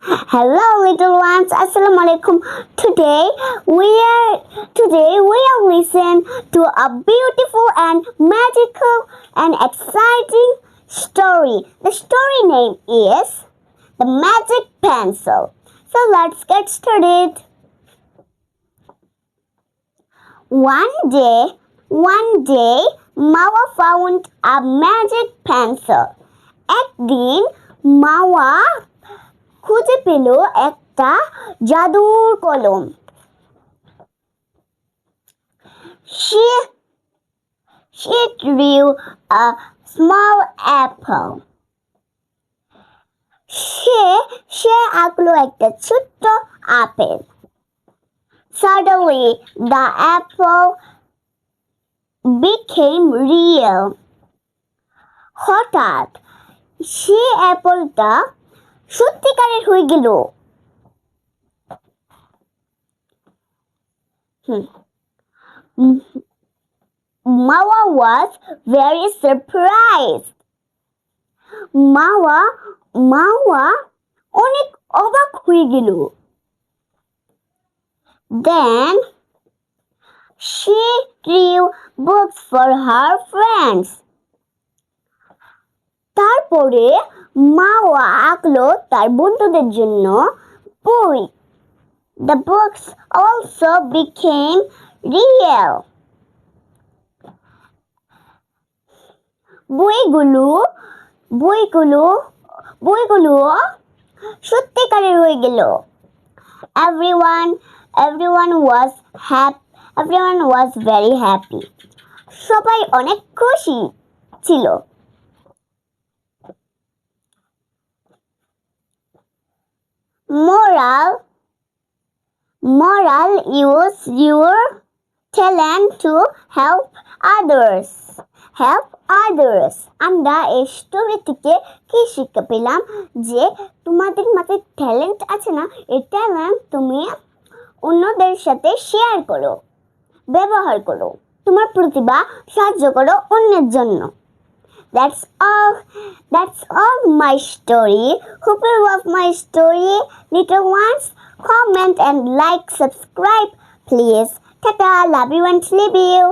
Hello, little ones. Assalamu alaikum. Today we are listen to a beautiful and magical and exciting story. The story name is The Magic Pencil. So let's get started. One day, Mawa found a magic pencil. একদিন মাওয়া খুঁজে পেল একটা জাদুর কলম। She drew a small apple. সে আঁকলো একটা ছোট্ট apple. Suddenly, the apple became real. হঠাৎ সে অ্যাপলটা সত্যিকারের হয়ে গেল। Mawa was very surprised. মাওয়া অনেক অবাক হয়ে গেল। Then she drew books for her friends. তারপরে মাওয়া আঁকলো তার বন্ধুদের জন্য বই। The books also became real. বইগুলো সত্যিকারের হয়ে গেল। Everyone was very happy. সবাই অনেক খুশি ছিল। Moral: use your talent to help others. আমরা এই স্টোরি থেকে কি শিক্ষা পেলাম যে তোমাদের মাঝে ট্যালেন্ট আছে না, এই ট্যালেন্ট তুমি অন্যদের সাথে শেয়ার করো, ব্যবহার করো, তোমার প্রতিভা সাহায্য করো অন্যের জন্য। That's all my story. Hope you love my story, little ones. Comment and like, subscribe, please. Tata, love you and leave you.